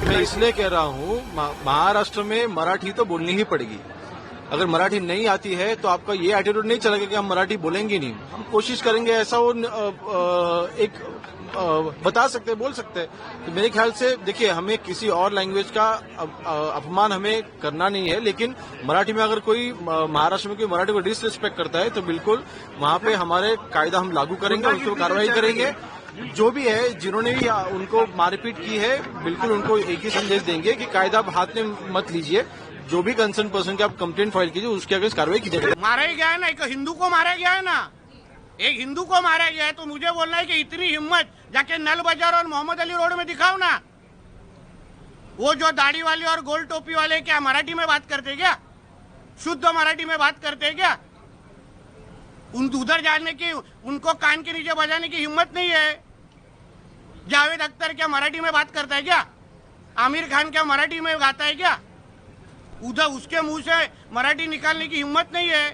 मैं इसलिए कह रहा हूँ महाराष्ट्र में मराठी तो बोलनी ही पड़ेगी। अगर मराठी नहीं आती है तो आपका ये एटीट्यूड नहीं चलेगा कि हम मराठी बोलेंगे नहीं। हम कोशिश करेंगे ऐसा वो बता सकते हैं, बोल सकते हैं। तो मेरे ख्याल से देखिए, हमें किसी और लैंग्वेज का अपमान हमें करना नहीं है, लेकिन मराठी में अगर कोई महाराष्ट्र में कोई मराठी को डिसरिस्पेक्ट करता है तो बिल्कुल वहां पे हमारे कायदा हम लागू करेंगे, उस पर कार्रवाई करेंगे। जो भी है, जिन्होंने भी उनको मारपीट की है, बिल्कुल उनको एक ही संदेश देंगे कि कायदा आप हाथ में मत लीजिए। जो भी कंसर्न पर्सन की आप कंप्लेंट फाइल कीजिए, उसके अगेंस्ट कार्रवाई की जाएगी। मारा ही गया है ना, एक हिंदू को मारा गया है ना, एक हिंदू को मारा गया है, तो मुझे बोलना है कि इतनी हिम्मत जाके नल बाजार और मोहम्मद अली रोड में दिखाओ ना। वो जो दाढ़ी वाले और गोल टोपी वाले क्या मराठी में बात करते क्या? शुद्ध मराठी में बात करते क्या? उधर जाने की, उनको कान के नीचे बजाने की हिम्मत नहीं है। जावेद अख्तर क्या मराठी में बात करता है क्या? आमिर खान क्या मराठी में गाता है क्या? उधर उसके मुंह से मराठी निकालने की हिम्मत नहीं है।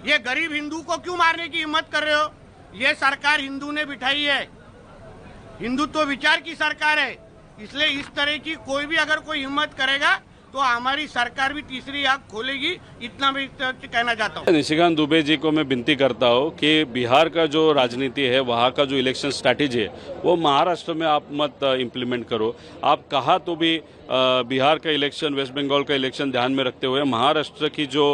ये गरीब हिंदू को क्यों मारने की हिम्मत कर रहे हो? ये सरकार हिंदू ने बिठाई है, हिंदुत्व विचार की सरकार है, इसलिए इस तरह की कोई भी अगर कोई हिम्मत करेगा तो हमारी सरकार भी तीसरी आंख खोलेगी। इतना मैं कहना चाहता हूँ। निशिकांत दुबे जी को मैं विनती करता हूँ कि बिहार का जो राजनीति है, वहाँ का जो इलेक्शन स्ट्रैटेजी है, वो महाराष्ट्र में आप मत इम्प्लीमेंट करो। आप कहा तो भी बिहार का इलेक्शन, वेस्ट बंगाल का इलेक्शन ध्यान में रखते हुए महाराष्ट्र की जो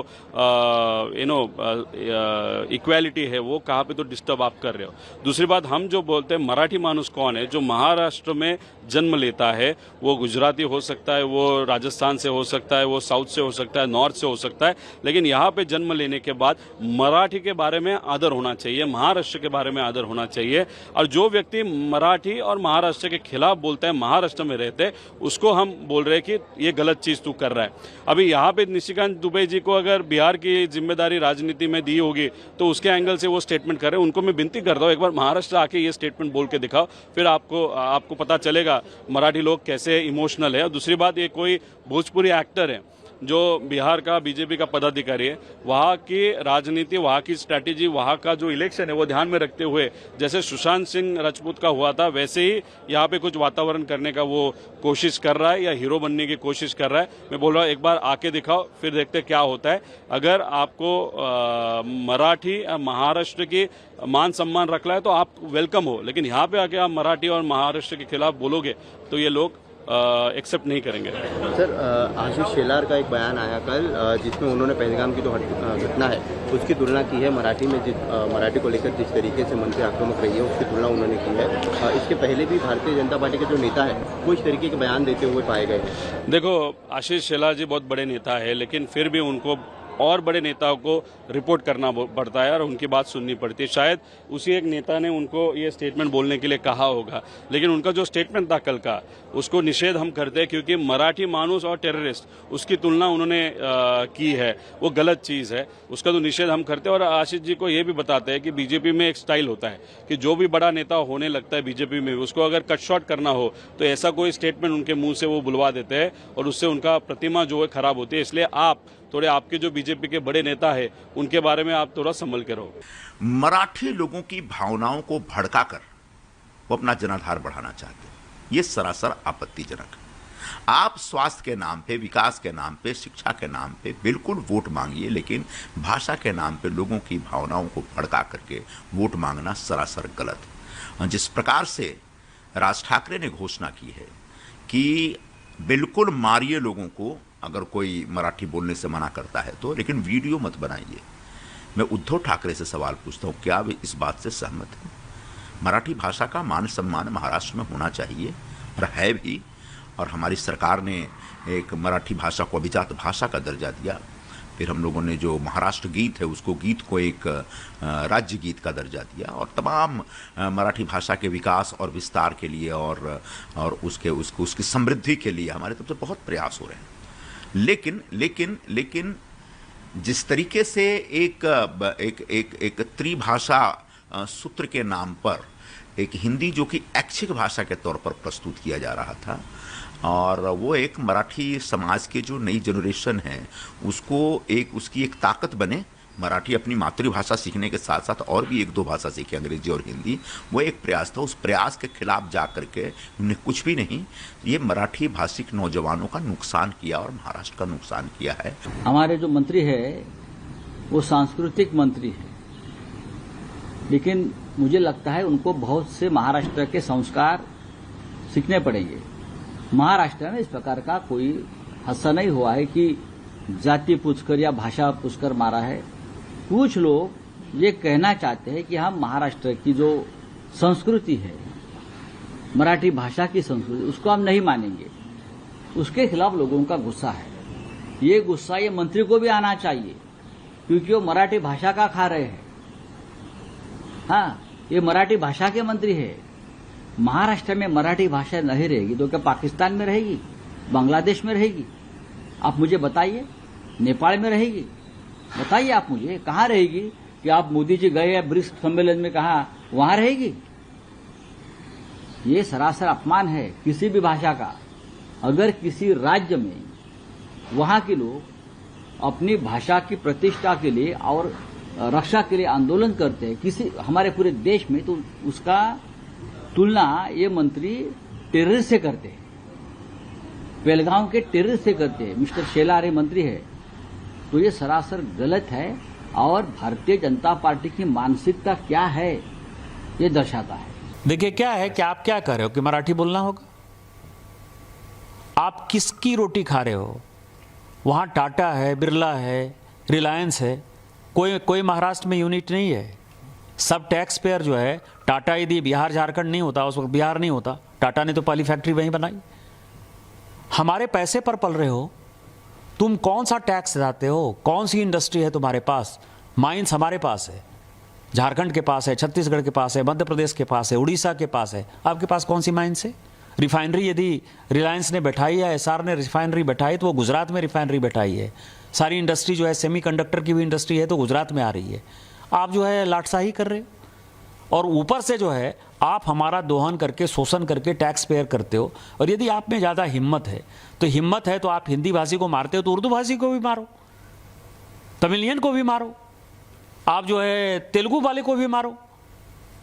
इक्वालिटी है वो कहाँ पे तो डिस्टर्ब आप कर रहे हो। दूसरी बात, हम जो बोलते हैं मराठी मानुस कौन है, जो महाराष्ट्र में जन्म लेता है, वो गुजराती हो सकता है, वो राजस्थान से हो सकता है, वो साउथ से हो सकता है, नॉर्थ से हो सकता है, लेकिन यहाँ पे जन्म लेने के बाद मराठी के बारे में आदर होना चाहिए, महाराष्ट्र के बारे में आदर होना चाहिए। और जो व्यक्ति मराठी और महाराष्ट्र के खिलाफ बोलता है, महाराष्ट्र में रहते, उसको हम बोल रहे हैं कि ये गलत चीज तू कर रहा है। अभी यहाँ पे निशिकांत दुबे जी को अगर बिहार की जिम्मेदारी राजनीति में दी होगी तो उसके एंगल से वो स्टेटमेंट कर रहे हैं। उनको मैं विनती करता हूँ, एक बार महाराष्ट्र आके ये स्टेटमेंट बोल के दिखाओ, फिर आपको पता चलेगा मराठी लोग कैसे इमोशनल है। और दूसरी बात, ये कोई भोजपुरी एक्टर है जो बिहार का बीजेपी का पदाधिकारी है, वहाँ की राजनीति, वहाँ की स्ट्रैटेजी, वहाँ का जो इलेक्शन है वो ध्यान में रखते हुए जैसे सुशांत सिंह राजपूत का हुआ था, वैसे ही यहाँ पे कुछ वातावरण करने का वो कोशिश कर रहा है या हीरो बनने की कोशिश कर रहा है। मैं बोल रहा हूँ, एक बार आके दिखाओ, फिर देखते क्या होता है। अगर आपको मराठी महाराष्ट्र की मान सम्मान रखना है तो आप वेलकम हो, लेकिन यहाँ पे आके आप मराठी और महाराष्ट्र के खिलाफ बोलोगे तो ये लोग एक्सेप्ट नहीं करेंगे। सर, आशीष शेलार का एक बयान आया कल, जिसमें उन्होंने पहलगाम की जो घटना है उसकी तुलना की है मराठी में, मराठी को लेकर जिस तरीके से मंत्री आक्रामक रही है उसकी तुलना उन्होंने की है। इसके पहले भी भारतीय जनता पार्टी के जो नेता है वो इस तरीके के बयान देते हुए पाए गए हैं। देखो, आशीष शेलार जी बहुत बड़े नेता है, लेकिन फिर भी उनको और बड़े नेताओं को रिपोर्ट करना पड़ता है और उनकी बात सुननी पड़ती है। शायद उसी एक नेता ने उनको ये स्टेटमेंट बोलने के लिए कहा होगा, लेकिन उनका जो स्टेटमेंट था कल का, उसको निषेध हम करते हैं, क्योंकि मराठी मानुस और टेररिस्ट उसकी तुलना उन्होंने की है, वो गलत चीज़ है, उसका तो निषेध हम करते हैं। और आशीष जी को ये भी बताते हैं कि बीजेपी में एक स्टाइल होता है कि जो भी बड़ा नेता होने लगता है बीजेपी में, उसको अगर कट शॉर्ट करना हो तो ऐसा कोई स्टेटमेंट उनके मुंह से वो बुलवा देते हैं और उससे उनका प्रतिमा जो है खराब होती है। इसलिए आप थोड़े, आपके जो बीजेपी के बड़े नेता है उनके बारे में आप थोड़ा संभल के रहो। मराठी लोगों की भावनाओं को भड़काकर वो अपना जनाधार बढ़ाना चाहते हैं, ये सरासर आपत्तिजनक है। आप स्वास्थ्य के नाम पे, विकास के नाम पे, शिक्षा के नाम पे बिल्कुल वोट मांगिए, लेकिन भाषा के नाम पे लोगों की भावनाओं को भड़का करके वोट मांगना सरासर गलत है। जिस प्रकार से राज ठाकरे ने घोषणा की है कि बिल्कुल मारिए लोगों को अगर कोई मराठी बोलने से मना करता है तो, लेकिन वीडियो मत बनाइए। मैं उद्धव ठाकरे से सवाल पूछता हूँ, क्या वे इस बात से सहमत हैं? मराठी भाषा का मान सम्मान महाराष्ट्र में होना चाहिए और है भी, और हमारी सरकार ने एक मराठी भाषा को अभिजात भाषा का दर्जा दिया। फिर हम लोगों ने जो महाराष्ट्र गीत है उसको, गीत को एक राज्य गीत का दर्जा दिया, और तमाम मराठी भाषा के विकास और विस्तार के लिए और उसकी समृद्धि के लिए हमारे तरफ से बहुत प्रयास हो रहे हैं। लेकिन जिस तरीके से एक त्रिभाषा सूत्र के नाम पर एक हिंदी जो कि ऐच्छिक भाषा के तौर पर प्रस्तुत किया जा रहा था, और वो एक मराठी समाज के जो नई जनरेशन है उसको उसकी एक ताकत बने, मराठी अपनी मातृभाषा सीखने के साथ साथ और भी 1-2 भाषा सीखी, अंग्रेजी और हिंदी। वो एक प्रयास था, उस प्रयास के खिलाफ जा करके उन्हें कुछ भी नहीं, ये मराठी भाषिक नौजवानों का नुकसान किया और महाराष्ट्र का नुकसान किया है। हमारे जो मंत्री है वो सांस्कृतिक मंत्री है, लेकिन मुझे लगता है उनको बहुत से महाराष्ट्र के संस्कार सीखने पड़ेंगे। महाराष्ट्र में इस प्रकार का कोई हादसा नहीं हुआ है कि जाति पूछकर या भाषा पूछकर मारा है। कुछ लोग ये कहना चाहते हैं कि हम महाराष्ट्र की जो संस्कृति है, मराठी भाषा की संस्कृति, उसको हम नहीं मानेंगे। उसके खिलाफ लोगों का गुस्सा है। ये गुस्सा ये मंत्री को भी आना चाहिए, क्योंकि वो मराठी भाषा का खा रहे हैं। हाँ, ये मराठी भाषा के मंत्री है। महाराष्ट्र में मराठी भाषा नहीं रहेगी तो क्या पाकिस्तान में रहेगी, बांग्लादेश में रहेगी? आप मुझे बताइए। नेपाल में रहेगी? बताइए आप मुझे, कहाँ रहेगी? कि आप मोदी जी गए ब्रिक्स सम्मेलन में, कहा वहां रहेगी? ये सरासर अपमान है किसी भी भाषा का। अगर किसी राज्य में वहां के लोग अपनी भाषा की प्रतिष्ठा के लिए और रक्षा के लिए आंदोलन करते हैं किसी हमारे पूरे देश में, तो उसका तुलना ये मंत्री टेररिस्ट से करते हैं, बेलगांव के टेररिस्ट से करते हैं। मिस्टर शेलार मंत्री है, तो ये सरासर गलत है और भारतीय जनता पार्टी की मानसिकता क्या है ये दर्शाता है। देखिए क्या है कि आप क्या कर रहे हो कि मराठी बोलना होगा? आप किसकी रोटी खा रहे हो? वहाँ टाटा है, बिरला है, रिलायंस है, कोई महाराष्ट्र में यूनिट नहीं है। सब टैक्स पेयर जो है, टाटा यदि बिहार झारखंड नहीं होता, उस वक्त बिहार नहीं होता, टाटा ने तो पहली फैक्ट्री वहीं बनाई। हमारे पैसे पर पल रहे हो तुम। कौन सा टैक्स देते हो? कौन सी इंडस्ट्री है तुम्हारे पास? माइंस हमारे पास है, झारखंड के पास है, छत्तीसगढ़ के पास है, मध्य प्रदेश के पास है, उड़ीसा के पास है। आपके पास कौन सी माइंस है? रिफाइनरी यदि रिलायंस ने बैठाई है, एसआर ने रिफाइनरी बैठाई, तो वो गुजरात में रिफाइनरी बैठाई है। सारी इंडस्ट्री जो है, सेमीकंडक्टर की भी इंडस्ट्री है, तो गुजरात में आ रही है। आप जो है लाटसाही कर रहे हो और ऊपर से जो है आप हमारा दोहन करके, शोषण करके टैक्स पेयर करते हो। और यदि आप में ज़्यादा हिम्मत है तो आप हिंदी भाषी को मारते हो तो उर्दू भाषी को भी मारो, तमिलियन को भी मारो, आप जो है तेलुगु वाले को भी मारो।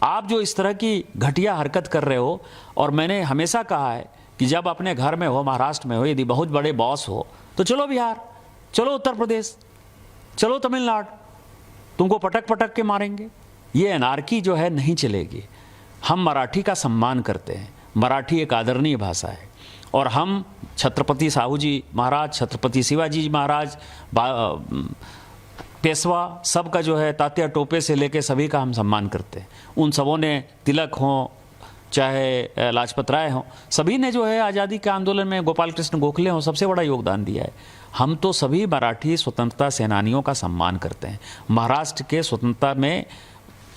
आप जो इस तरह की घटिया हरकत कर रहे हो, और मैंने हमेशा कहा है कि जब अपने घर में हो, महाराष्ट्र में हो, यदि बहुत बड़े बॉस हो तो चलो बिहार, चलो उत्तर प्रदेश, चलो तमिलनाडु, तुमको पटक पटक के मारेंगे। ये एनार्की जो है नहीं चलेगी। हम मराठी का सम्मान करते हैं, मराठी एक आदरणीय भाषा है, और हम छत्रपति साहू जी महाराज, छत्रपति शिवाजी महाराज, पेशवा, सबका जो है तात्या टोपे से लेके सभी का हम सम्मान करते हैं। उन सबों ने, तिलक हों चाहे लाजपत राय हों, सभी ने जो है आज़ादी के आंदोलन में, गोपाल कृष्ण गोखले हों, सबसे बड़ा योगदान दिया है। हम तो सभी मराठी स्वतंत्रता सेनानियों का सम्मान करते हैं। महाराष्ट्र के स्वतंत्रता में,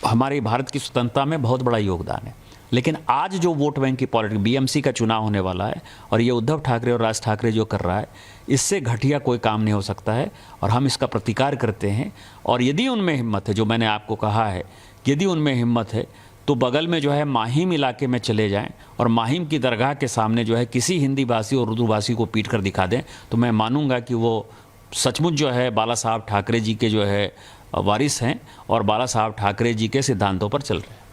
हमारी भारत की स्वतंत्रता में बहुत बड़ा योगदान है। लेकिन आज जो वोट बैंक की पॉलिटिक्स, बीएमसी का चुनाव होने वाला है और ये उद्धव ठाकरे और राज ठाकरे जो कर रहा है, इससे घटिया कोई काम नहीं हो सकता है और हम इसका प्रतिकार करते हैं। और यदि उनमें हिम्मत है, जो मैंने आपको कहा है, यदि उनमें हिम्मत है तो बगल में जो है माहिम इलाके में चले जाएं और माहिम की दरगाह के सामने जो है किसी हिंदी भाषी और उर्दू भाषी को पीट कर दिखा दें, तो मैं मानूंगा कि वो सचमुच जो है बाला साहब ठाकरे जी के जो है वारिस हैं और बाला साहब ठाकरे जी के सिद्धांतों पर चल रहे हैं।